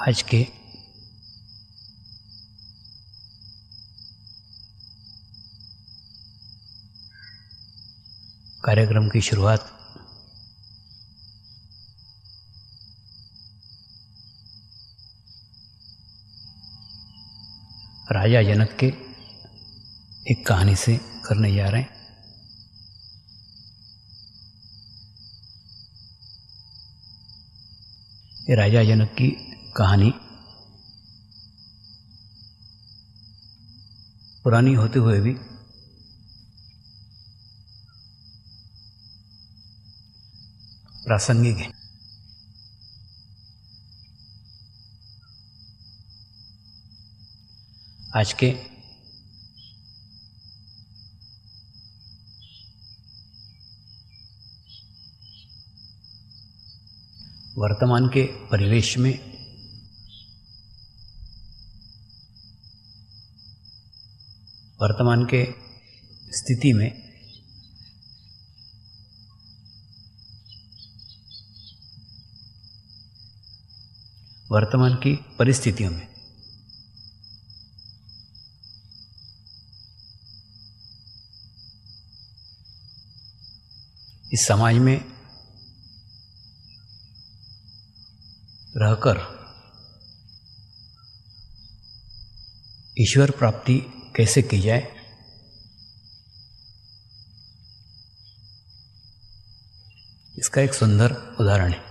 आज के कार्यक्रम की शुरुआत राजा जनक के एक कहानी से करने जा रहे हैं। ये राजा जनक की कहानी पुरानी होते हुए भी प्रासंगिक है। आज के वर्तमान के परिवेश में वर्तमान के स्थिति में वर्तमान की परिस्थितियों में इस समाज में रहकर ईश्वर प्राप्ति कैसे की जाए, इसका एक सुंदर उदाहरण है।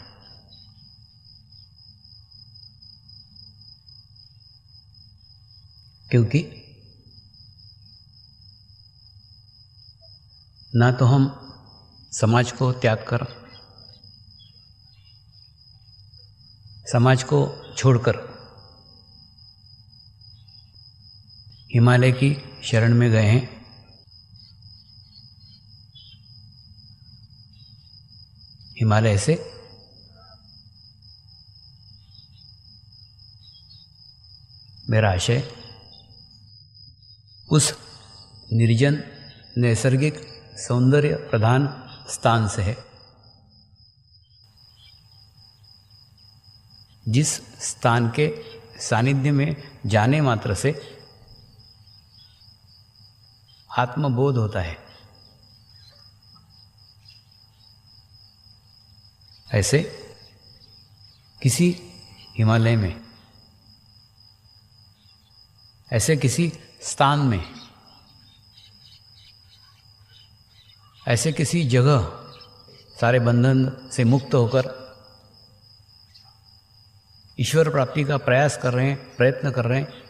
क्योंकि ना तो हम समाज को त्याग कर, समाज को छोड़कर हिमालय की शरण में गए हैं, हिमालय से मेरा आशय उस निर्जन नैसर्गिक सौंदर्य प्रधान स्थान से है जिस स्थान के सानिध्य में जाने मात्र से आत्मबोध होता है। ऐसे किसी हिमालय में, ऐसे किसी स्थान में, ऐसे किसी जगह सारे बंधन से मुक्त होकर ईश्वर प्राप्ति का प्रयास कर रहे हैं, प्रयत्न कर रहे हैं।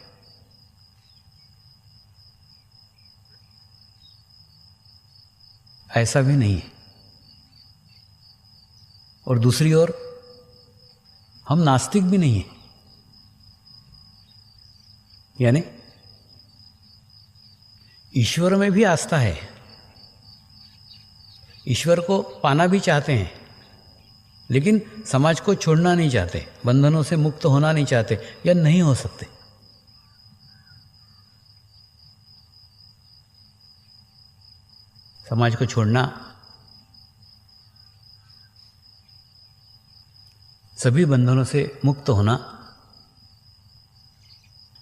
ऐसा भी नहीं है। और दूसरी ओर हम नास्तिक भी नहीं हैं। यानी ईश्वर में भी आस्था है, ईश्वर को पाना भी चाहते हैं, लेकिन समाज को छोड़ना नहीं चाहते, बंधनों से मुक्त होना नहीं चाहते या नहीं हो सकते। समाज को छोड़ना सभी बंधनों से मुक्त होना,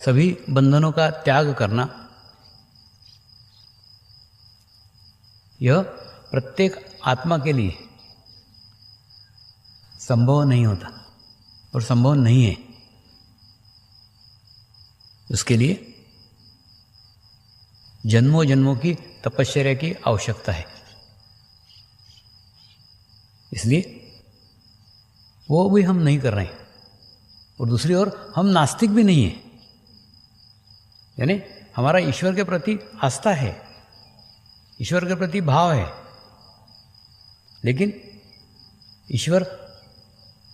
सभी बंधनों का त्याग करना, यह प्रत्येक आत्मा के लिए संभव नहीं होता और संभव नहीं है। उसके लिए जन्मों जन्मों की तपश्चर्या की आवश्यकता है। इसलिए वो भी हम नहीं कर रहे हैं। और दूसरी ओर हम नास्तिक भी नहीं हैं। यानी हमारा ईश्वर के प्रति आस्था है, ईश्वर के प्रति भाव है, लेकिन ईश्वर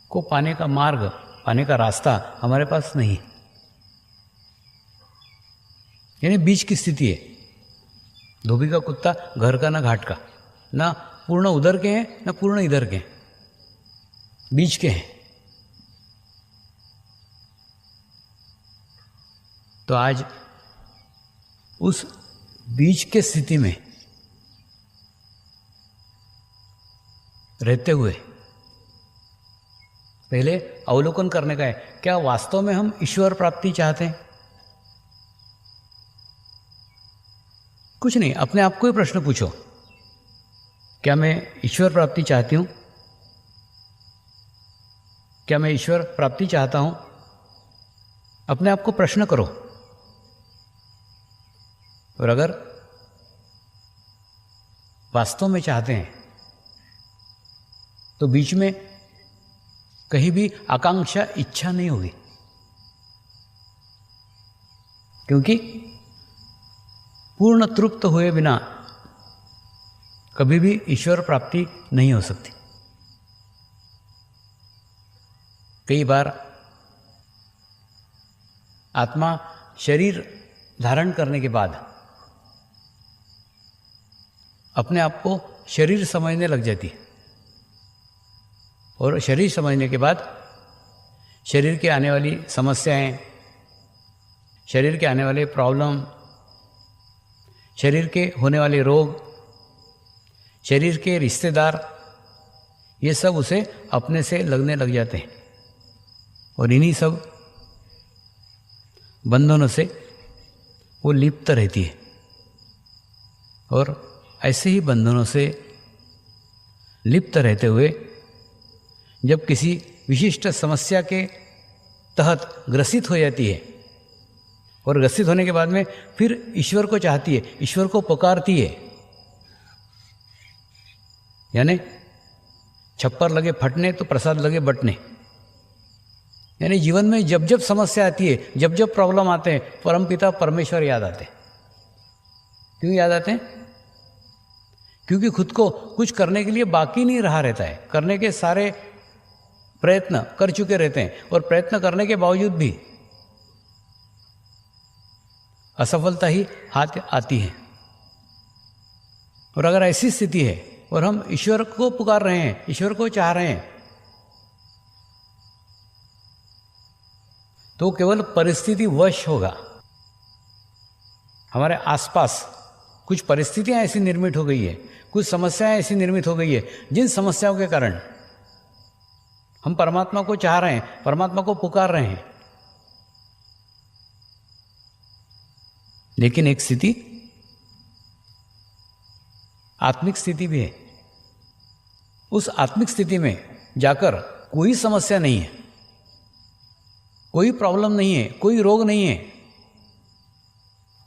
को पाने का मार्ग, पाने का रास्ता हमारे पास नहीं है। यानी बीच की स्थिति है। धोबी का कुत्ता घर का ना घाट का, ना पूर्ण उधर के हैं ना पूर्ण इधर के हैं, बीच के हैं। तो आज उस बीच के स्थिति में रहते हुए पहले अवलोकन करने का है, क्या वास्तव में हम ईश्वर प्राप्ति चाहते हैं? कुछ नहीं, अपने आप को ही प्रश्न पूछो, क्या मैं ईश्वर प्राप्ति चाहती हूँ? क्या मैं ईश्वर प्राप्ति चाहता हूँ? अपने आप को प्रश्न करो। और अगर वास्तव में चाहते हैं तो बीच में कहीं भी आकांक्षा, इच्छा नहीं होगी, क्योंकि पूर्ण तृप्त हुए बिना कभी भी ईश्वर प्राप्ति नहीं हो सकती। कई बार आत्मा शरीर धारण करने के बाद अपने आप को शरीर समझने लग जाती है, और शरीर समझने के बाद शरीर के आने वाली समस्याएं, शरीर के आने वाले प्रॉब्लम, शरीर के होने वाले रोग, शरीर के रिश्तेदार, ये सब उसे अपने से लगने लग जाते हैं, और इन्हीं सब बंधनों से वो लिप्त रहती है। और ऐसे ही बंधनों से लिप्त रहते हुए जब किसी विशिष्ट समस्या के तहत ग्रसित हो जाती है, और ग्रसित होने के बाद में फिर ईश्वर को चाहती है, ईश्वर को पुकारती है, यानी छप्पर लगे फटने तो प्रसाद लगे बटने। यानी जीवन में जब जब समस्या आती है, जब जब प्रॉब्लम आते हैं, परमपिता परमेश्वर याद आते हैं। क्यों याद आते हैं? क्योंकि खुद को कुछ करने के लिए बाकी नहीं रहा रहता है, करने के सारे प्रयत्न कर चुके रहते हैं, और प्रयत्न करने के बावजूद भी असफलता ही हाथ आती है। और अगर ऐसी स्थिति है और हम ईश्वर को पुकार रहे हैं, ईश्वर को चाह रहे हैं, तो केवल परिस्थिति वश होगा। हमारे आसपास कुछ परिस्थितियां ऐसी निर्मित हो गई है, कुछ समस्याएं ऐसी निर्मित हो गई है, जिन समस्याओं के कारण हम परमात्मा को चाह रहे हैं, परमात्मा को पुकार रहे हैं, लेकिन एक स्थिति आत्मिक स्थिति भी है। उस आत्मिक स्थिति में जाकर कोई समस्या नहीं है, कोई प्रॉब्लम नहीं है, कोई रोग नहीं है,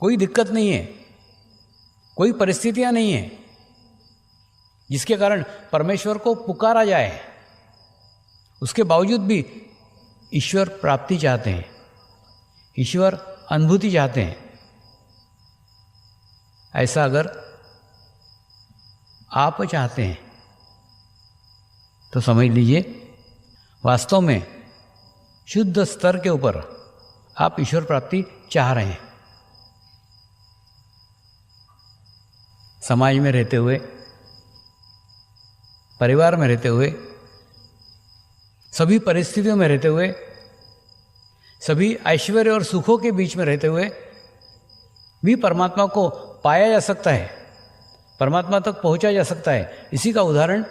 कोई दिक्कत नहीं है, कोई परिस्थितियां नहीं है जिसके कारण परमेश्वर को पुकारा जाए। उसके बावजूद भी ईश्वर प्राप्ति चाहते हैं, ईश्वर अनुभूति चाहते हैं। ऐसा अगर आप चाहते हैं तो समझ लीजिए, वास्तव में शुद्ध स्तर के ऊपर आप ईश्वर प्राप्ति चाह रहे हैं। समाज में रहते हुए, परिवार में रहते हुए, सभी परिस्थितियों में रहते हुए, सभी ऐश्वर्य और सुखों के बीच में रहते हुए भी परमात्मा को पाया जा सकता है, परमात्मा तक पहुंचा जा सकता है। इसी का उदाहरण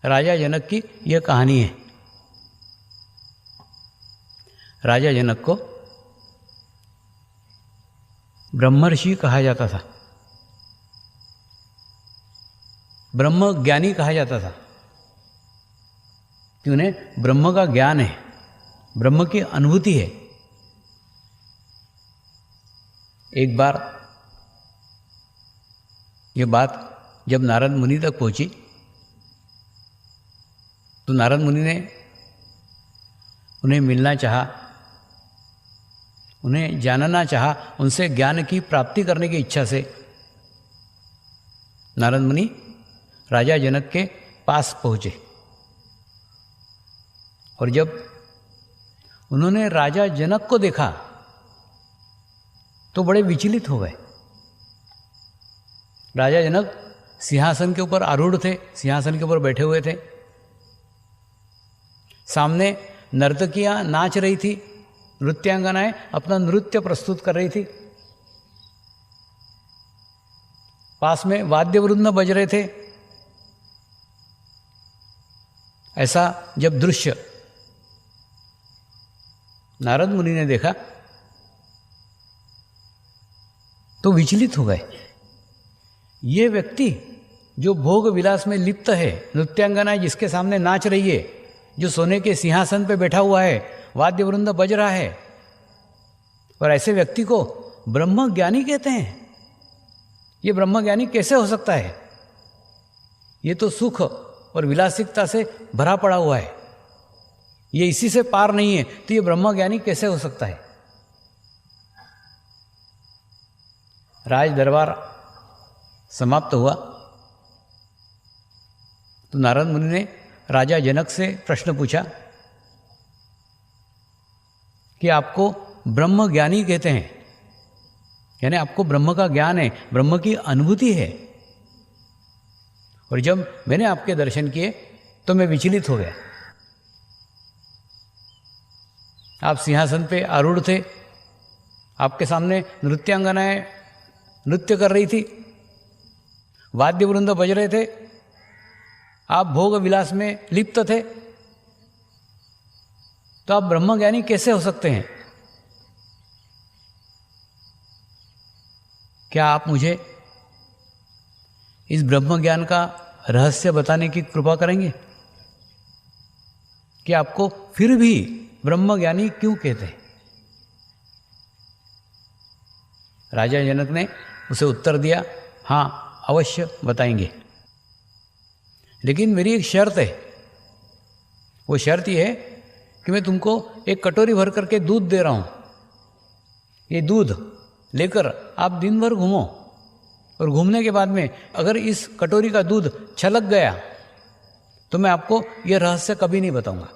राजा जनक की यह कहानी है। राजा जनक को ब्रह्मर्षि कहा जाता था, ब्रह्म ज्ञानी कहा जाता था, कि उन्हें ब्रह्म का ज्ञान है, ब्रह्म की अनुभूति है। एक बार ये बात जब नारद मुनि तक पहुंची तो नारद मुनि ने उन्हें मिलना चाहा, उन्हें जानना चाहा, उनसे ज्ञान की प्राप्ति करने की इच्छा से नारद मुनि राजा जनक के पास पहुँचे। और जब उन्होंने राजा जनक को देखा तो बड़े विचलित हो गए। राजा जनक सिंहासन के ऊपर आरूढ़ थे, सिंहासन के ऊपर बैठे हुए थे। सामने नर्तकियां नाच रही थी, नृत्यांगनाएं अपना नृत्य प्रस्तुत कर रही थी। पास में वाद्य वृंद बज रहे थे, ऐसा जब दृश्य नारद मुनि ने देखा तो विचलित हो गए। ये व्यक्ति जो भोग विलास में लिप्त है, नृत्यांगना जिसके सामने नाच रही है, जो सोने के सिंहासन पे बैठा हुआ है, वाद्य वृंद बज रहा है, और ऐसे व्यक्ति को ब्रह्म ज्ञानी कहते हैं। ये ब्रह्म ज्ञानी कैसे हो सकता है? ये तो सुख और विलासिकता से भरा पड़ा हुआ है, ये इसी से पार नहीं है, तो ये ब्रह्म ज्ञानी कैसे हो सकता है? राज दरबार समाप्त हुआ तो नारद मुनि ने राजा जनक से प्रश्न पूछा कि आपको ब्रह्म ज्ञानी कहते हैं, यानी आपको ब्रह्म का ज्ञान है, ब्रह्म की अनुभूति है। और जब मैंने आपके दर्शन किए तो मैं विचलित हो गया। आप सिंहासन पे आरूढ़ थे, आपके सामने नृत्यांगनाएं नृत्य कर रही थी, वाद्य वृंद बज रहे थे, आप भोग विलास में लिप्त थे, तो आप ब्रह्मज्ञानी कैसे हो सकते हैं? क्या आप मुझे इस ब्रह्म ज्ञान का रहस्य बताने की कृपा करेंगे कि आपको फिर भी ब्रह्मज्ञानी क्यों कहते हैं? राजा जनक ने उसे उत्तर दिया, हाँ अवश्य बताएंगे, लेकिन मेरी एक शर्त है। वो शर्त यह है कि मैं तुमको एक कटोरी भर करके दूध दे रहा हूँ, ये दूध लेकर आप दिन भर घूमो, और घूमने के बाद में अगर इस कटोरी का दूध छलक गया तो मैं आपको यह रहस्य कभी नहीं बताऊंगा,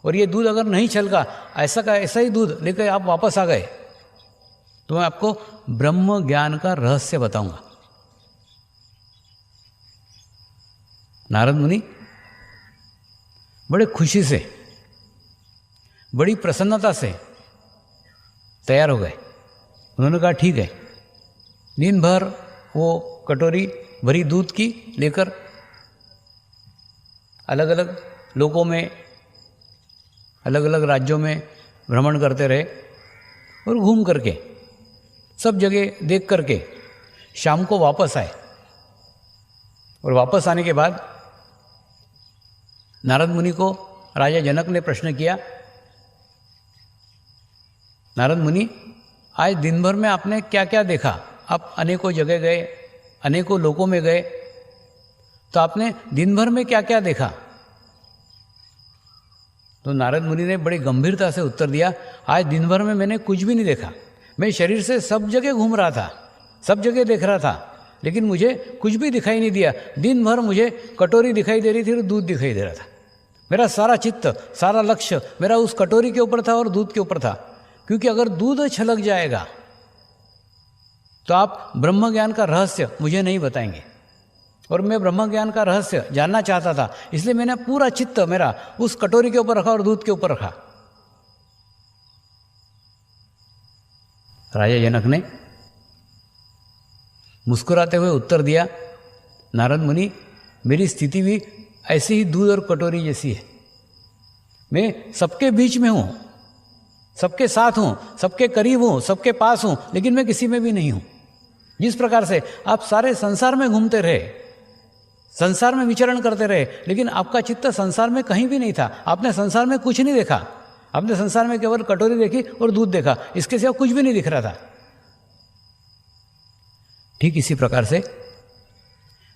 और ये दूध अगर नहीं छलका, ऐसा का ऐसा ही दूध लेकर आप वापस आ गए, तो मैं आपको ब्रह्म ज्ञान का रहस्य बताऊंगा। नारद मुनि बड़े खुशी से, बड़ी प्रसन्नता से तैयार हो गए। उन्होंने कहा ठीक है। दिन भर वो कटोरी भरी दूध की लेकर अलग अलग लोकों में, अलग अलग राज्यों में भ्रमण करते रहे, और घूम करके सब जगह देख करके शाम को वापस आए। और वापस आने के बाद नारद मुनि को राजा जनक ने प्रश्न किया, नारद मुनि आज दिन भर में आपने क्या क्या देखा? आप अनेकों जगह गए, अनेकों लोकों में गए, तो आपने दिन भर में क्या क्या देखा? तो नारद मुनि ने बड़ी गंभीरता से उत्तर दिया, आज दिन भर में मैंने कुछ भी नहीं देखा। मैं शरीर से सब जगह घूम रहा था, सब जगह देख रहा था, लेकिन मुझे कुछ भी दिखाई नहीं दिया। दिन भर मुझे कटोरी दिखाई दे रही थी और दूध दिखाई दे रहा था। मेरा सारा चित्त, सारा लक्ष्य मेरा उस कटोरी के ऊपर था और दूध के ऊपर था, क्योंकि अगर दूध छलक जाएगा तो आप ब्रह्म ज्ञान का रहस्य मुझे नहीं बताएंगे, और मैं ब्रह्म ज्ञान का रहस्य जानना चाहता था, इसलिए मैंने पूरा चित्त मेरा उस कटोरी के ऊपर रखा और दूध के ऊपर रखा। राजा जनक ने मुस्कुराते हुए उत्तर दिया, नारद मुनि मेरी स्थिति भी ऐसे ही दूध और कटोरी जैसी है। मैं सबके बीच में हूँ, सबके साथ हूँ, सबके करीब हूँ, सबके पास हूँ, लेकिन मैं किसी में भी नहीं हूँ। जिस प्रकार से आप सारे संसार में घूमते रहे, संसार में विचरण करते रहे, लेकिन आपका चित्त संसार में कहीं भी नहीं था। आपने संसार में कुछ नहीं देखा, आपने संसार में केवल कटोरी देखी और दूध देखा, इसके सिवा कुछ भी नहीं दिख रहा था। ठीक इसी प्रकार से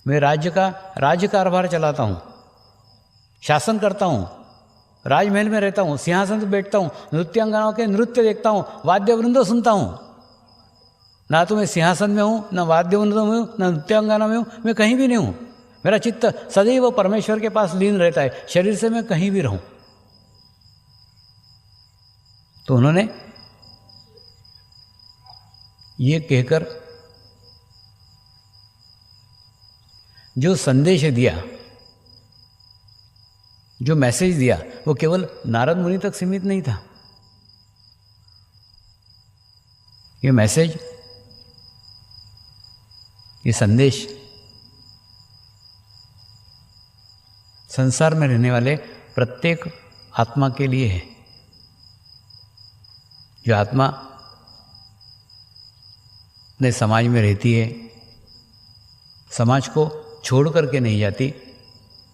मैं राज्य कारभार चलाता हूँ, शासन करता हूँ, राजमहल में रहता हूँ, सिंहासन पर बैठता हूँ, नृत्यांगनाओं के नृत्य देखता हूँ, वाद्य वृंद सुनता हूँ। ना तो मैं सिंहासन में हूँ, ना वाद्य वृंद में हूँ, ना नृत्यांगना में हूँ, मैं कहीं भी नहीं हूँ। मेरा चित्त सदैव परमेश्वर के पास लीन रहता है, शरीर से मैं कहीं भी रहूँ। तो उन्होंने ये कहकर जो संदेश दिया, जो मैसेज दिया, वो केवल नारद मुनि तक सीमित नहीं था। ये मैसेज, ये संदेश संसार में रहने वाले प्रत्येक आत्मा के लिए है। जो आत्मा ने समाज में रहती है, समाज को छोड़ करके नहीं जाती,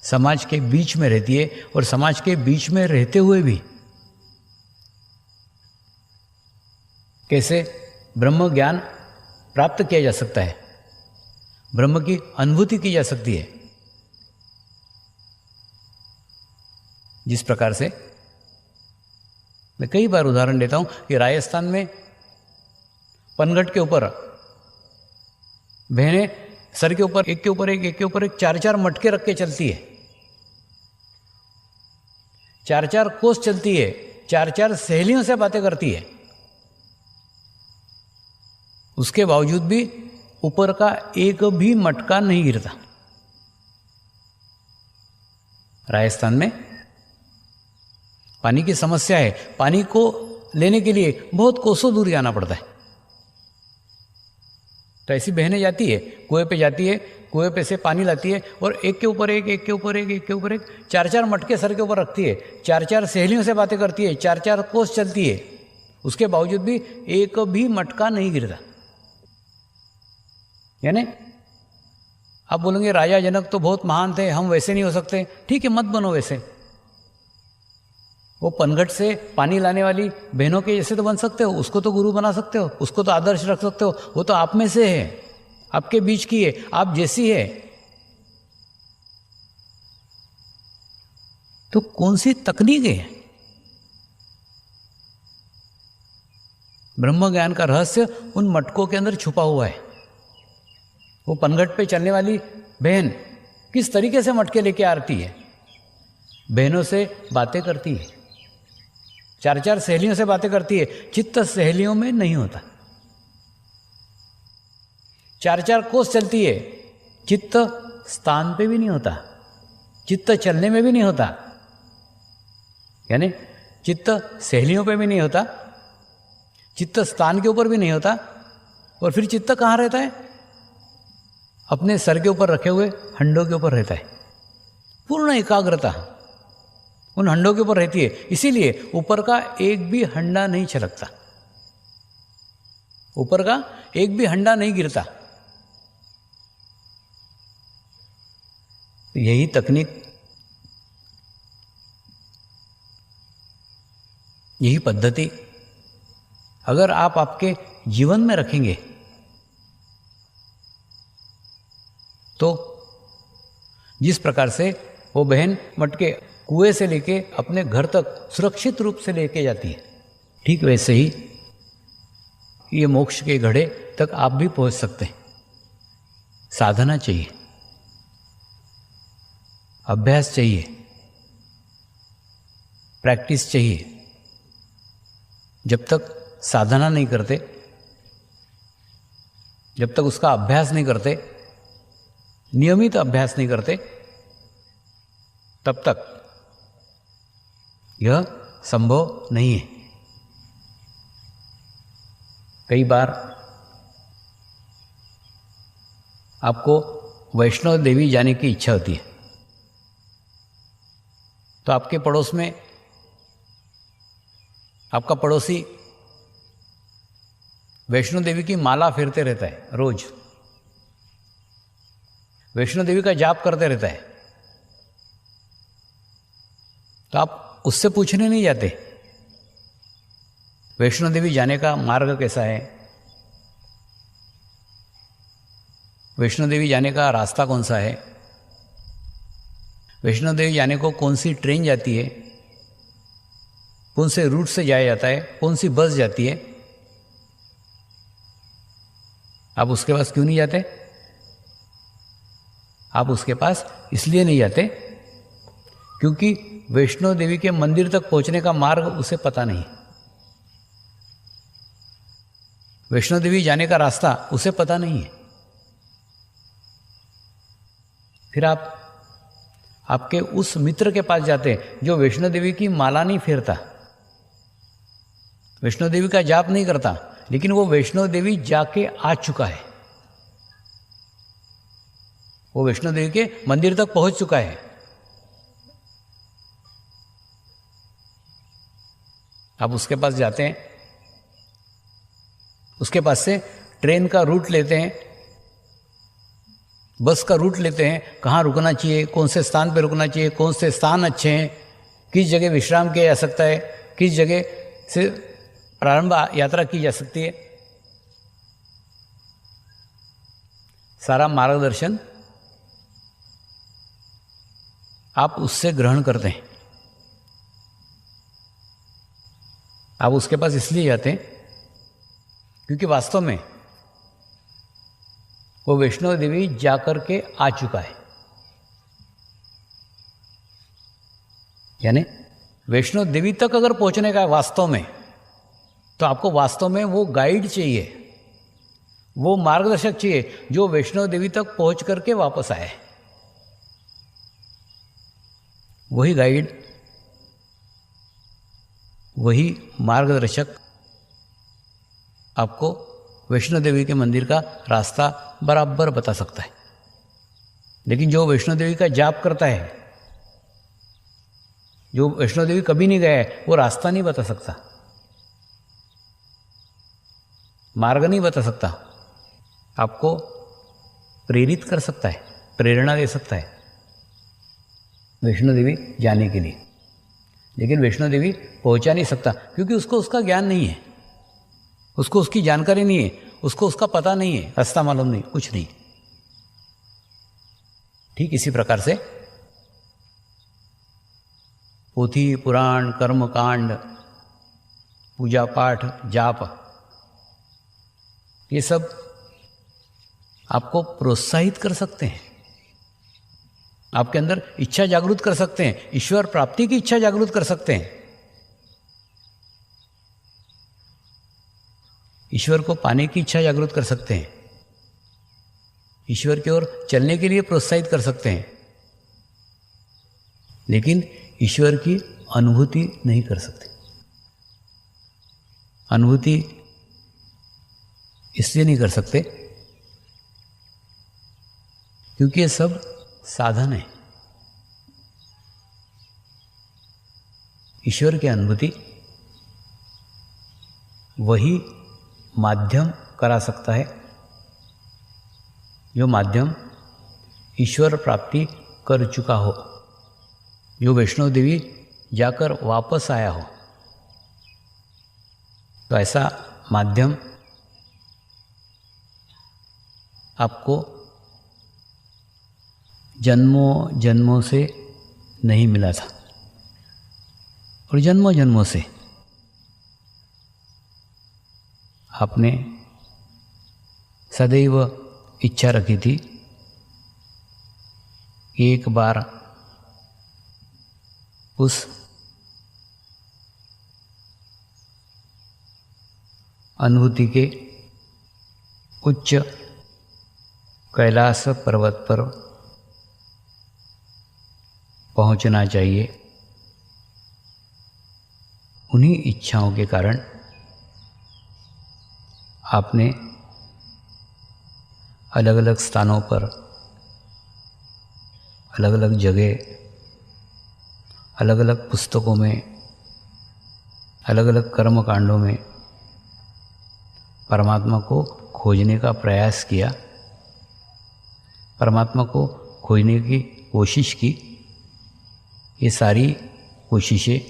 समाज के बीच में रहती है, और समाज के बीच में रहते हुए भी कैसे ब्रह्म ज्ञान प्राप्त किया जा सकता है, ब्रह्म की अनुभूति की जा सकती है। जिस प्रकार से मैं कई बार उदाहरण देता हूं कि राजस्थान में पनघट के ऊपर बहनें सर के ऊपर एक के ऊपर एक 4-4 मटके रख के चलती है, 4-4 कोस चलती है, 4-4 सहेलियों से बातें करती है। उसके बावजूद भी ऊपर का एक भी मटका नहीं गिरता। राजस्थान में पानी की समस्या है, पानी को लेने के लिए बहुत कोसों दूर जाना पड़ता है। तो ऐसी बहनें जाती है, कुएं पे जाती है, कुएं पे से पानी लाती है और एक के ऊपर एक 4-4 मटके सर के ऊपर रखती है, 4-4 सहेलियों से बातें करती है, 4-4 कोस चलती है। उसके बावजूद भी एक भी मटका नहीं गिरता। यानी आप बोलेंगे राजा जनक तो बहुत महान थे, हम वैसे नहीं हो सकते। ठीक है, मत बनो वैसे। वो पनघट से पानी लाने वाली बहनों के जैसे तो बन सकते हो, उसको तो गुरु बना सकते हो, उसको तो आदर्श रख सकते हो। वो तो आप में से है, आपके बीच की है, आप जैसी है। तो कौन सी तकनीक है? ब्रह्म ज्ञान का रहस्य उन मटकों के अंदर छुपा हुआ है। वो पनघट पे चलने वाली बहन किस तरीके से मटके लेके आती है, बहनों से बातें करती है, 4-4 सहेलियों से बातें करती है। चित्त सहेलियों में नहीं होता। 4-4 कोस चलती है, चित्त स्थान पे भी नहीं होता, चित्त चलने में भी नहीं होता। यानी चित्त सहेलियों पे भी नहीं होता, चित्त स्थान के ऊपर भी नहीं होता। और फिर चित्त कहाँ रहता है? अपने सर के ऊपर रखे हुए हंडों के ऊपर रहता है। पूर्ण एकाग्रता उन हंडों के ऊपर रहती है। इसीलिए ऊपर का एक भी हंडा नहीं छलकता, ऊपर का एक भी हंडा नहीं गिरता। यही तकनीक, यही पद्धति अगर आप आपके जीवन में रखेंगे तो जिस प्रकार से वो बहन मटके कुएं से लेके अपने घर तक सुरक्षित रूप से लेके जाती है, ठीक वैसे ही ये मोक्ष के घड़े तक आप भी पहुंच सकते हैं। साधना चाहिए, अभ्यास चाहिए, प्रैक्टिस चाहिए। जब तक साधना नहीं करते, जब तक उसका अभ्यास नहीं करते, नियमित अभ्यास नहीं करते, तब तक यह संभव नहीं है। कई बार आपको वैष्णो देवी जाने की इच्छा होती है, तो आपके पड़ोस में आपका पड़ोसी वैष्णो देवी की माला फेरते रहता है, रोज वैष्णो देवी का जाप करते रहता है। तो आप उससे पूछने नहीं जाते वैष्णो देवी जाने का मार्ग कैसा है, वैष्णो देवी जाने का रास्ता कौन सा है, वैष्णो देवी जाने को कौन सी ट्रेन जाती है, कौन से रूट से जाया जाता है, कौन सी बस जाती है। आप उसके पास क्यों नहीं जाते? आप उसके पास इसलिए नहीं जाते क्योंकि वैष्णो देवी के मंदिर तक पहुंचने का मार्ग उसे पता नहीं, वैष्णो देवी जाने का रास्ता उसे पता नहीं है। फिर आप आपके उस मित्र के पास जाते हैं जो वैष्णो देवी की माला नहीं फेरता, वैष्णो देवी का जाप नहीं करता, लेकिन वो वैष्णो देवी जाके आ चुका है, वो वैष्णो देवी के मंदिर तक पहुंच चुका है। आप उसके पास जाते हैं, उसके पास से ट्रेन का रूट लेते हैं, बस का रूट लेते हैं, कहाँ रुकना चाहिए, कौन से स्थान पर रुकना चाहिए, कौन से स्थान अच्छे हैं, किस जगह विश्राम किया जा सकता है, किस जगह से प्रारंभ यात्रा की जा सकती है, सारा मार्गदर्शन आप उससे ग्रहण करते हैं। आप उसके पास इसलिए जाते हैं क्योंकि वास्तव में वो वैष्णो देवी जाकर के आ चुका है। यानी वैष्णो देवी तक अगर पहुंचने का है वास्तव में, तो आपको वास्तव में वो गाइड चाहिए, वो मार्गदर्शक चाहिए जो वैष्णो देवी तक पहुंच करके वापस आए। वही गाइड, वही मार्गदर्शक आपको वैष्णो देवी के मंदिर का रास्ता बराबर बता सकता है। लेकिन जो वैष्णो देवी का जाप करता है, जो वैष्णो देवी कभी नहीं गया है, वो रास्ता नहीं बता सकता, मार्ग नहीं बता सकता, आपको प्रेरित कर सकता है, प्रेरणा दे सकता है वैष्णो देवी जाने के लिए। लेकिन वैष्णो देवी पहुंचा नहीं सकता क्योंकि उसको उसका ज्ञान नहीं है, उसको उसकी जानकारी नहीं है, उसको उसका पता नहीं है, रास्ता मालूम नहीं, कुछ नहीं। ठीक इसी प्रकार से पोथी पुराण कर्म कांड पूजा पाठ जाप ये सब आपको प्रोत्साहित कर सकते हैं, आपके अंदर इच्छा जागृत कर सकते हैं, ईश्वर प्राप्ति की इच्छा जागृत कर सकते हैं, ईश्वर को पाने की इच्छा जागृत कर सकते हैं, ईश्वर की ओर चलने के लिए प्रोत्साहित कर सकते हैं। लेकिन ईश्वर की अनुभूति नहीं कर सकते। अनुभूति इसलिए नहीं कर सकते क्योंकि ये सब साधन है। ईश्वर की अनुभूति वही माध्यम करा सकता है जो माध्यम ईश्वर प्राप्ति कर चुका हो, जो वैष्णो देवी जाकर वापस आया हो। तो ऐसा माध्यम आपको जन्मों जन्मों से नहीं मिला था, और जन्मों जन्मों से आपने सदैव इच्छा रखी थी एक बार उस अनुभूति के उच्च कैलाश पर्वत पर पहुंचना चाहिए। उन्हीं इच्छाओं के कारण आपने अलग अलग स्थानों पर, अलग अलग जगह, अलग अलग पुस्तकों में, अलग अलग कर्म कांडों में परमात्मा को खोजने का प्रयास किया, परमात्मा को खोजने की कोशिश की। ये सारी कोशिशें,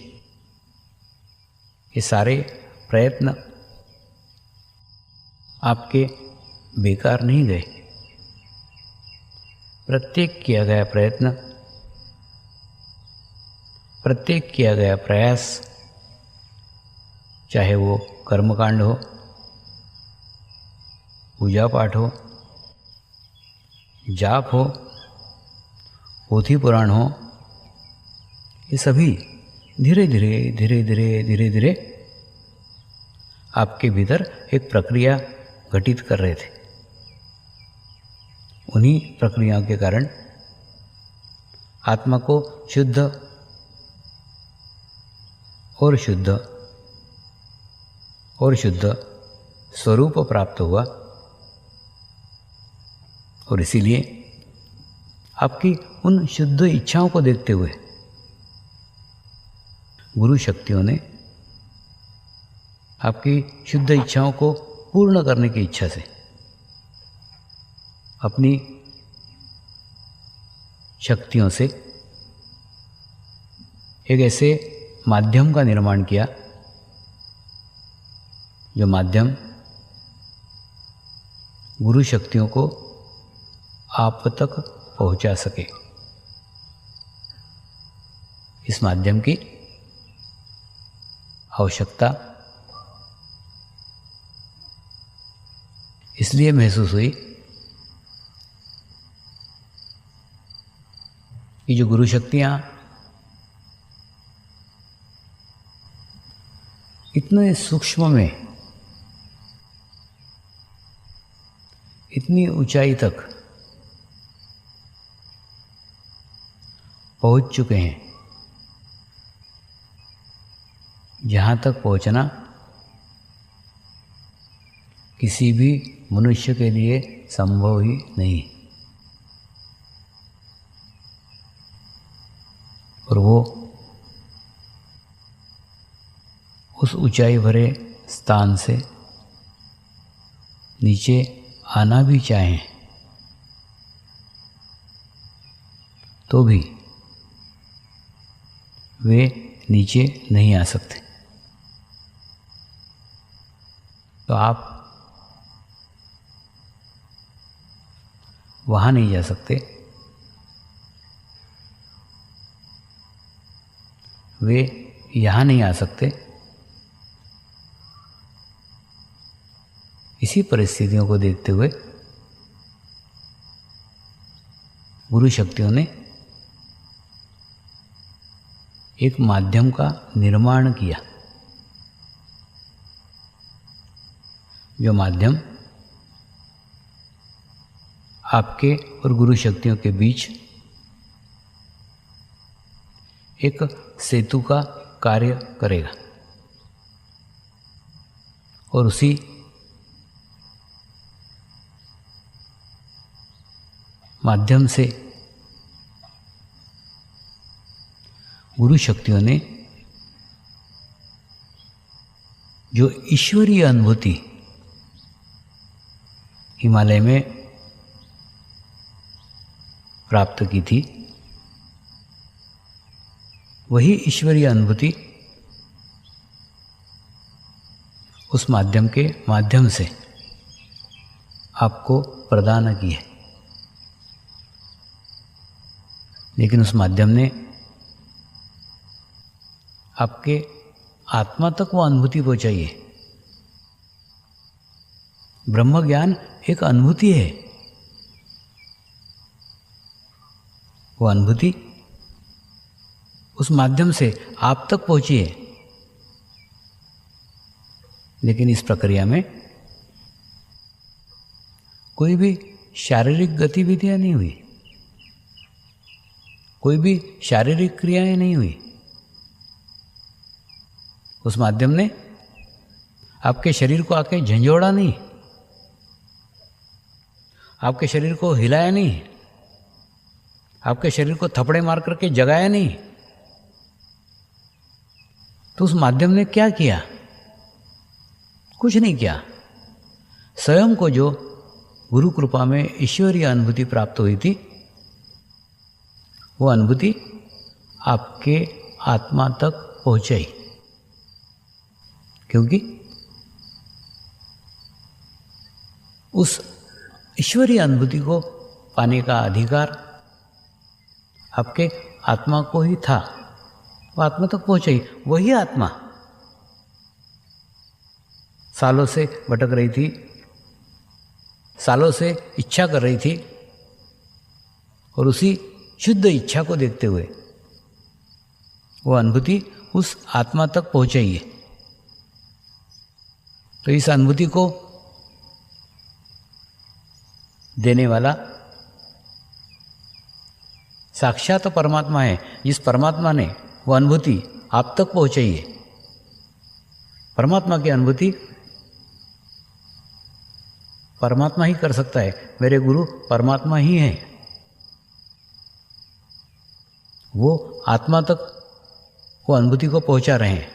ये सारे प्रयत्न आपके बेकार नहीं गए। प्रत्येक किया गया प्रयत्न, प्रत्येक किया गया प्रयास, चाहे वो कर्मकांड हो, पूजा पाठ हो, जाप हो, पोथी पुराण हो, ये सभी धीरे धीरे धीरे धीरे धीरे धीरे आपके भीतर एक प्रक्रिया घटित कर रहे थे। उन्हीं प्रक्रियाओं के कारण आत्मा को शुद्ध और शुद्ध और शुद्ध स्वरूप प्राप्त हुआ, और इसीलिए आपकी उन शुद्ध इच्छाओं को देखते हुए गुरु शक्तियों ने आपकी शुद्ध इच्छाओं को पूर्ण करने की इच्छा से अपनी शक्तियों से एक ऐसे माध्यम का निर्माण किया जो माध्यम गुरु शक्तियों को आप तक पहुंचा सके। इस माध्यम की आवश्यकता इसलिए महसूस हुई कि जो गुरु शक्तियाँ इतने सूक्ष्म में इतनी ऊंचाई तक पहुंच चुके हैं, जहाँ तक पहुंचना किसी भी मनुष्य के लिए संभव ही नहीं। और वो उस ऊंचाई भरे स्थान से नीचे आना भी चाहें तो भी वे नीचे नहीं आ सकते। तो आप वहाँ नहीं जा सकते, वे यहाँ नहीं आ सकते। इसी परिस्थितियों को देखते हुए गुरु शक्तियों ने एक माध्यम का निर्माण किया, जो माध्यम आपके और गुरु शक्तियों के बीच एक सेतु का कार्य करेगा और उसी माध्यम से गुरु शक्तियों ने जो ईश्वरीय अनुभूति हिमालय में प्राप्त की थी, वही ईश्वरीय अनुभूति उस माध्यम के माध्यम से आपको प्रदान की है। लेकिन उस माध्यम ने आपके आत्मा तक वो अनुभूति पहुंचाई है। ब्रह्म ज्ञान एक अनुभूति है। वो अनुभूति उस माध्यम से आप तक पहुंची है। लेकिन इस प्रक्रिया में कोई भी शारीरिक गतिविधियां नहीं हुई, कोई भी शारीरिक क्रियाएं नहीं हुई। उस माध्यम ने आपके शरीर को आके झंझोड़ा नहीं, आपके शरीर को हिलाया नहीं, आपके शरीर को थपड़े मार करके जगाया नहीं। तो उस माध्यम ने क्या किया? कुछ नहीं किया। स्वयं को जो गुरु कृपा में ईश्वरीय अनुभूति प्राप्त हुई थी, वो अनुभूति आपके आत्मा तक पहुंचाई। क्योंकि उस ईश्वरीय अनुभूति को पाने का अधिकार आपके आत्मा को ही था। वो आत्मा तक पहुंचाई। वही आत्मा सालों से भटक रही थी, सालों से इच्छा कर रही थी, और उसी शुद्ध इच्छा को देखते हुए वो अनुभूति उस आत्मा तक पहुंचाई है। तो इस अनुभूति को देने वाला साक्षात परमात्मा है, जिस परमात्मा ने वो अनुभूति आप तक पहुंचाई है। परमात्मा की अनुभूति परमात्मा ही कर सकता है। मेरे गुरु परमात्मा ही हैं। वो आत्मा तक वो अनुभूति को पहुंचा रहे हैं।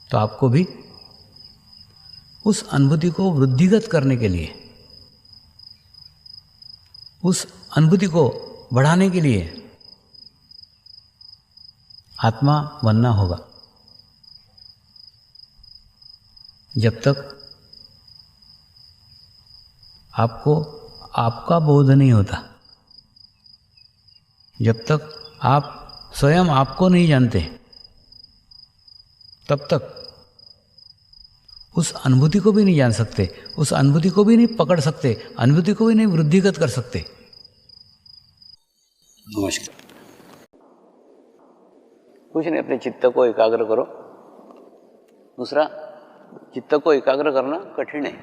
तो आपको भी उस अनुभूति को वृद्धिगत करने के लिए, उस अनुभूति को बढ़ाने के लिए आत्मा बनना होगा। जब तक आपको आपका बोध नहीं होता, जब तक आप स्वयं आपको नहीं जानते, तब तक उस अनुभूति को भी नहीं जान सकते, उस अनुभूति को भी नहीं पकड़ सकते, अनुभूति को भी नहीं वृद्धिगत कर सकते। नमस्कार। कुछ नहीं, अपने चित्त को एकाग्र करो। दूसरा, चित्त को एकाग्र करना कठिन है,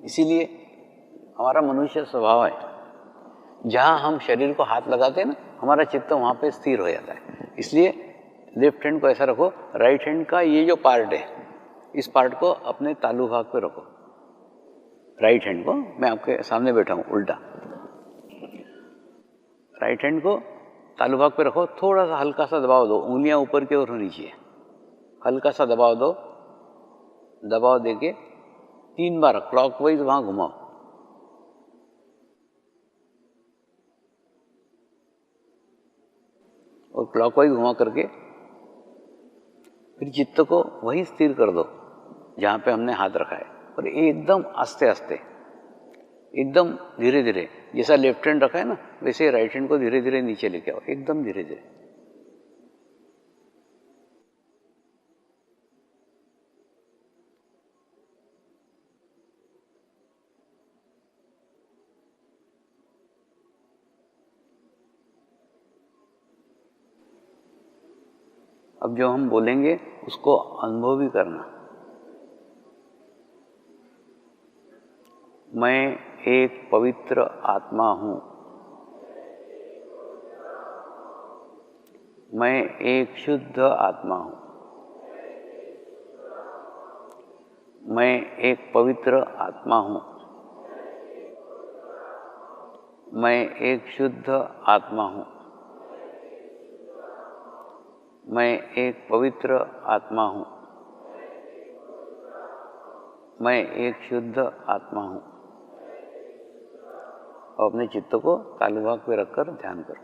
इसीलिए हमारा मनुष्य स्वभाव है, जहाँ हम शरीर को हाथ लगाते हैं ना, हमारा चित्त वहाँ पे स्थिर हो जाता है। इसलिए लेफ्ट हैंड को ऐसा रखो, राइट हैंड का ये जो पार्ट है, इस पार्ट को अपने तालू भाग पे रखो। राइट हैंड को, मैं आपके सामने बैठा हूँ उल्टा, राइट हैंड को तालू भाग पे रखो। थोड़ा सा हल्का सा दबाव दो, उंगलियां ऊपर की ओर होनी चाहिए। हल्का सा दबाव दो, दबाव देके 3 बार क्लॉकवाइज वहां घुमाओ। और क्लॉकवाइज घुमा करके फिर चित्त को वही स्थिर कर दो जहाँ पे हमने हाथ रखा है, और एकदम आस्ते आस्ते, एकदम धीरे धीरे, जैसा लेफ्ट हैंड रखा है ना, वैसे राइट हैंड को धीरे धीरे नीचे लेके आओ, एकदम धीरे धीरे। अब जो हम बोलेंगे उसको अनुभव भी करना। मैं एक पवित्र आत्मा हूँ, मैं एक शुद्ध आत्मा हूँ, मैं एक पवित्र आत्मा हूँ, मैं एक शुद्ध आत्मा हूँ, मैं एक पवित्र आत्मा हूँ, मैं एक शुद्ध आत्मा हूँ। और अपने चित्त को तालु भाग पे रखकर ध्यान करो।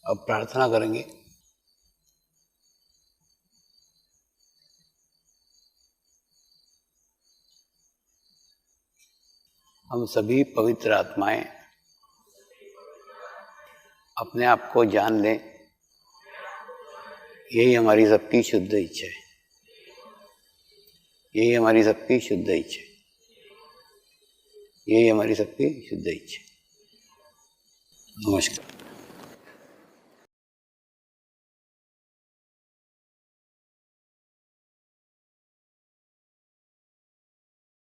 अब प्रार्थना करेंगे। हम सभी पवित्र आत्माएं अपने आप को जान लें, यही हमारी सबकी शुद्ध इच्छा है। यही हमारी सबकी शुद्ध इच्छा है। यही हमारी सबकी शुद्ध इच्छा है। नमस्कार।